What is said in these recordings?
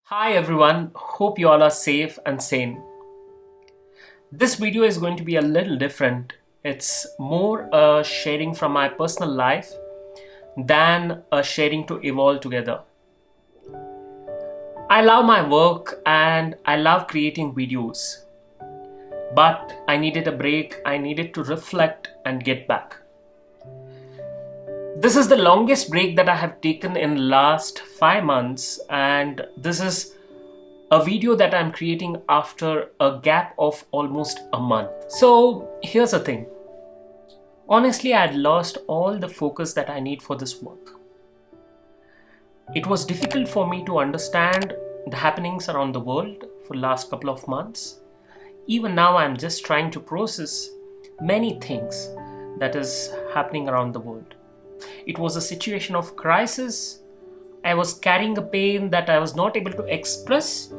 Hi everyone, hope you all are safe and sane. This video is going to be a little different. It's more a sharing from my personal life than a sharing to evolve together. I love my work and I love creating videos. But I needed a break, I needed to reflect and get back. This is the longest break that I have taken in last 5 months, and this is a video that I'm creating after a gap of almost a month. So here's the thing. Honestly, I had lost all the focus that I need for this work. It was difficult for me to understand the happenings around the world for the last couple of months. Even now, I'm just trying to process many things that is happening around the world. It was a situation of crisis. I was carrying a pain that I was not able to express,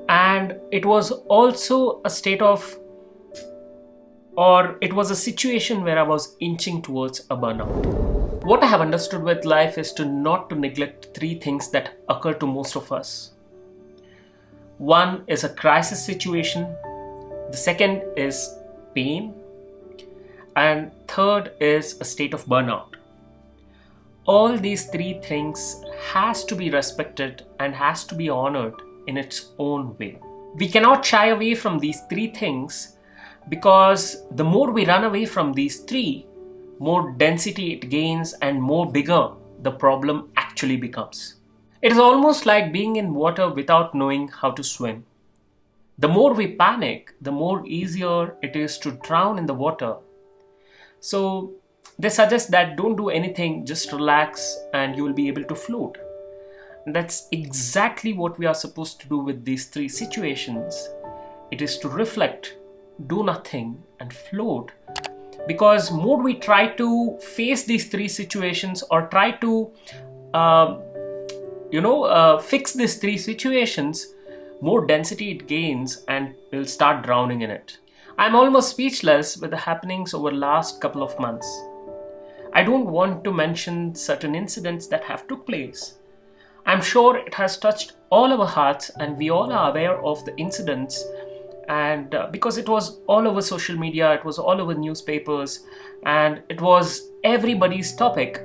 and it was also a state of, or it was a situation where I was inching towards a burnout. What I have understood with life is not to neglect three things that occur to most of us. One is a crisis situation, the second is pain, and third is a state of burnout. All these three things has to be respected and has to be honored in its own way. We cannot shy away from these three things, because the more we run away from these three, more density it gains and more bigger the problem actually becomes. It is almost like being in water without knowing how to swim. The more we panic, the more easier it is to drown in the water. So they suggest that don't do anything, just relax and you will be able to float. And that's exactly what we are supposed to do with these three situations. It is to reflect, do nothing and float. Because more we try to face these three situations or try to fix these three situations, more density it gains and we'll start drowning in it. I'm almost speechless with the happenings over the last couple of months. I don't want to mention certain incidents that have took place. I'm sure it has touched all our hearts and we all are aware of the incidents, and because it was all over social media, it was all over newspapers, and it was everybody's topic.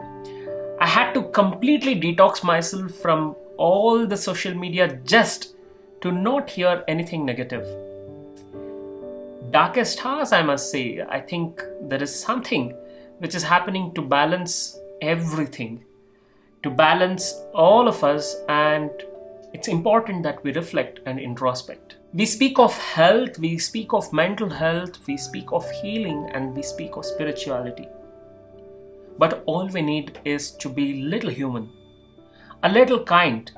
I had to completely detox myself from all the social media just to not hear anything negative. Darkest hours, I must say. I think there is something which is happening to balance everything, to balance all of us, and it's important that we reflect and introspect. We speak of health, we speak of mental health, we speak of healing, and we speak of spirituality. But all we need is to be little human, a little kind,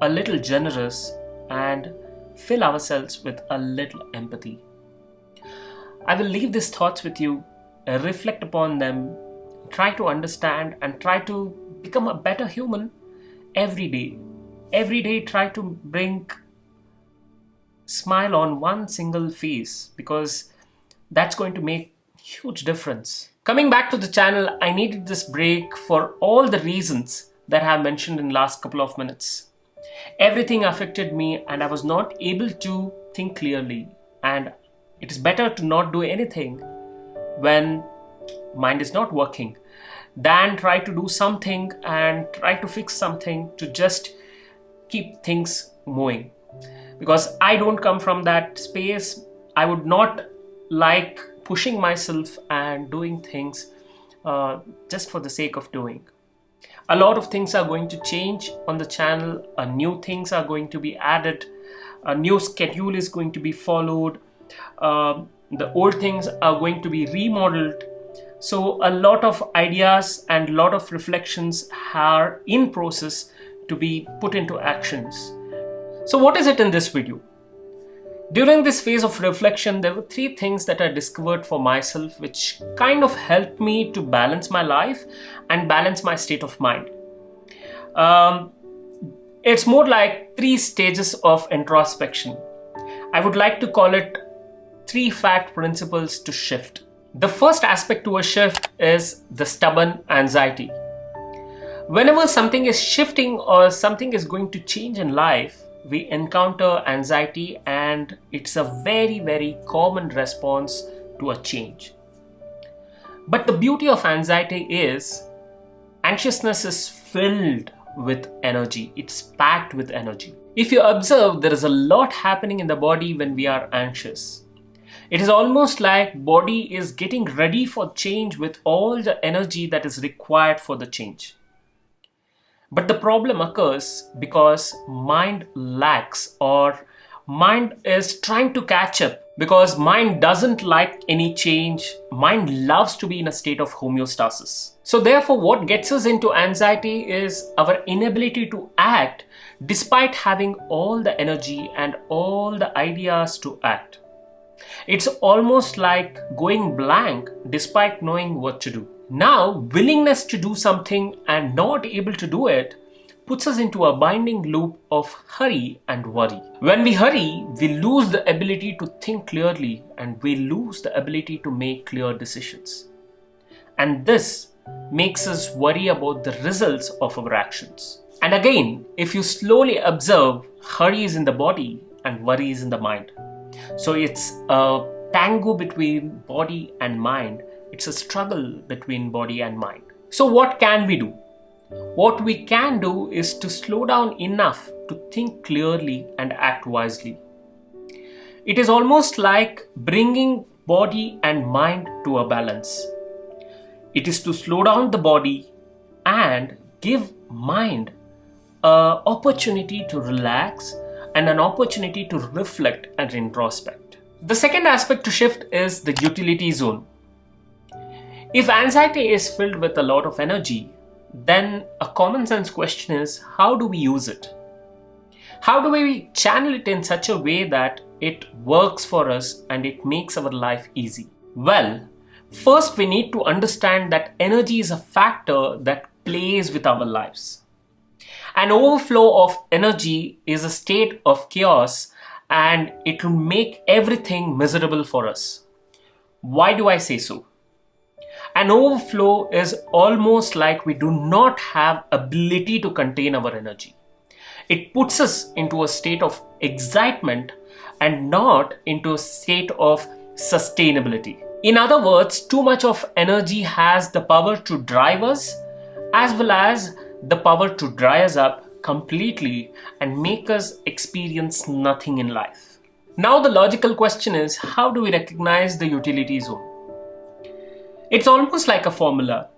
a little generous, and fill ourselves with a little empathy. I will leave these thoughts with you. Reflect upon them, try to understand and try to become a better human every day. Every day try to bring smile on one single face, because that's going to make huge difference. Coming back to the channel, I needed this break for all the reasons that I have mentioned in last couple of minutes. Everything affected me and I was not able to think clearly, and it is better to not do anything when mind is not working than try to do something and try to fix something to just keep things moving. Because I don't come from that space. I would not like pushing myself and doing things just for the sake of doing. A lot of things are going to change on the channel. New things are going to be added. A new schedule is going to be followed. The old things are going to be remodeled. So a lot of ideas and a lot of reflections are in process to be put into actions. So what is it in this video? During this phase of reflection, there were three things that I discovered for myself which kind of helped me to balance my life and balance my state of mind. It's more like three stages of introspection. I would like to call it three fact principles to shift. The first aspect to a shift is the stubborn anxiety. Whenever something is shifting or something is going to change in life, we encounter anxiety, and it's a very, very common response to a change. But the beauty of anxiety is anxiousness is filled with energy. It's packed with energy. If you observe, there is a lot happening in the body when we are anxious. It is almost like body is getting ready for change with all the energy that is required for the change. But the problem occurs because mind lacks, or mind is trying to catch up, because mind doesn't like any change. Mind loves to be in a state of homeostasis. So therefore, what gets us into anxiety is our inability to act despite having all the energy and all the ideas to act. It's almost like going blank despite knowing what to do. Now, willingness to do something and not able to do it puts us into a binding loop of hurry and worry. When we hurry, we lose the ability to think clearly, and we lose the ability to make clear decisions. And this makes us worry about the results of our actions. And again, if you slowly observe, hurry is in the body and worry is in the mind. So it's a tango between body and mind. It's a struggle between body and mind. So what can we do? What we can do is to slow down enough to think clearly and act wisely. It is almost like bringing body and mind to a balance. It is to slow down the body and give mind an opportunity to relax and an opportunity to reflect and introspect. The second aspect to shift is the utility zone. If anxiety is filled with a lot of energy, then a common sense question is, how do we use it? How do we channel it in such a way that it works for us and it makes our life easy? Well, first we need to understand that energy is a factor that plays with our lives. An overflow of energy is a state of chaos, and it will make everything miserable for us. Why do I say so? An overflow is almost like we do not have ability to contain our energy. It puts us into a state of excitement and not into a state of sustainability. In other words, too much of energy has the power to drive us, as well as the power to dry us up completely and make us experience nothing in life. Now the logical question is, how do we recognize the utility zone? It's almost like a formula.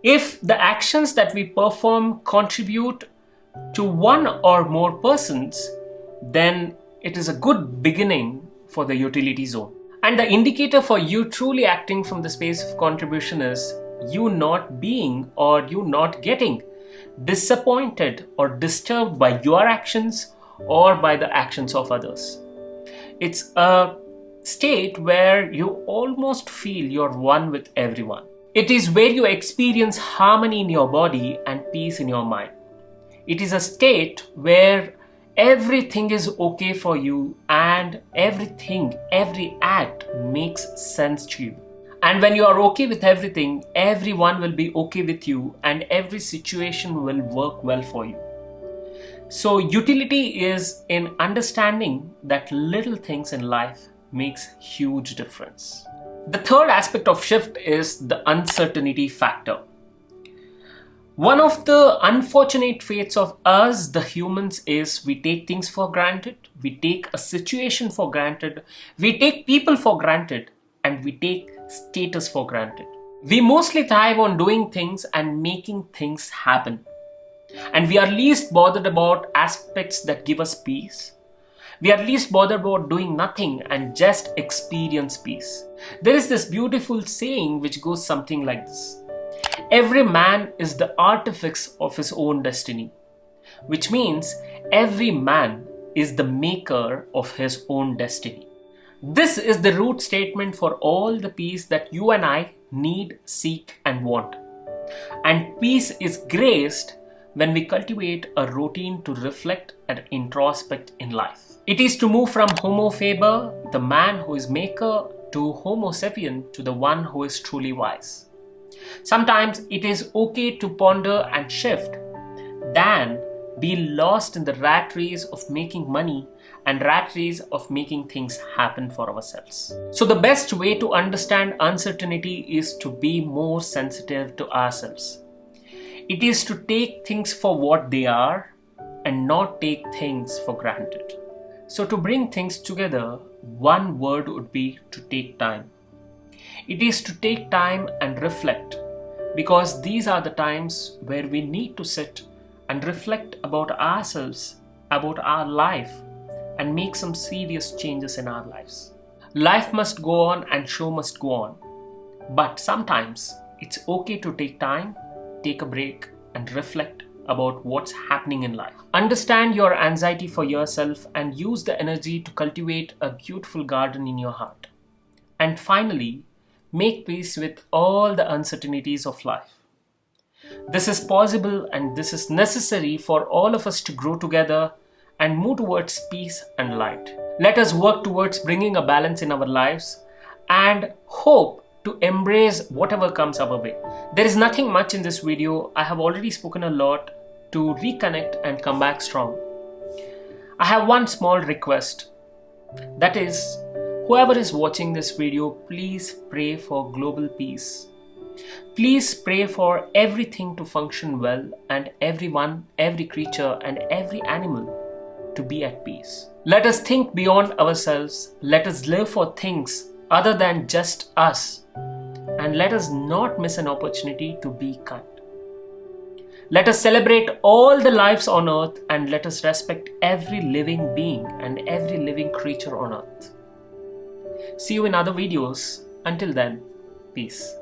If the actions that we perform contribute to one or more persons, then it is a good beginning for the utility zone. And the indicator for you truly acting from the space of contribution is you not being or you not getting disappointed or disturbed by your actions or by the actions of others. It's a state where you almost feel you're one with everyone. It is where you experience harmony in your body and peace in your mind. It is a state where everything is okay for you and everything, every act makes sense to you. And when you are okay with everything, everyone will be okay with you and every situation will work well for you. So utility is in understanding that little things in life makes huge difference. The third aspect of shift is the uncertainty factor. One of the unfortunate fates of us, the humans, is we take things for granted, we take a situation for granted, we take people for granted, and we take status for granted. We mostly thrive on doing things and making things happen. And we are least bothered about aspects that give us peace. We are least bothered about doing nothing and just experience peace. There is this beautiful saying which goes something like this. Every man is the artifice of his own destiny, which means every man is the maker of his own destiny. This is the root statement for all the peace that you and I need, seek, and want. And peace is graced when we cultivate a routine to reflect and introspect in life. It is to move from Homo faber, the man who is maker, to Homo sapien, to the one who is truly wise. Sometimes it is okay to ponder and shift than be lost in the rat race of making money and rat race of making things happen for ourselves. So the best way to understand uncertainty is to be more sensitive to ourselves. It is to take things for what they are and not take things for granted. So to bring things together, one word would be to take time. It is to take time and reflect, because these are the times where we need to sit and reflect about ourselves, about our life, and make some serious changes in our lives. Life must go on and show must go on. But sometimes it's okay to take time, take a break, and reflect about what's happening in life. Understand your anxiety for yourself and use the energy to cultivate a beautiful garden in your heart. And finally, make peace with all the uncertainties of life. This is possible and this is necessary for all of us to grow together and move towards peace and light. Let us work towards bringing a balance in our lives and hope to embrace whatever comes our way. There is nothing much in this video. I have already spoken a lot to reconnect and come back strong. I have one small request. That is, whoever is watching this video, please pray for global peace. Please pray for everything to function well and everyone, every creature and every animal to be at peace. Let us think beyond ourselves. Let us live for things other than just us. And let us not miss an opportunity to be kind. Let us celebrate all the lives on earth and let us respect every living being and every living creature on earth. See you in other videos. Until then, peace.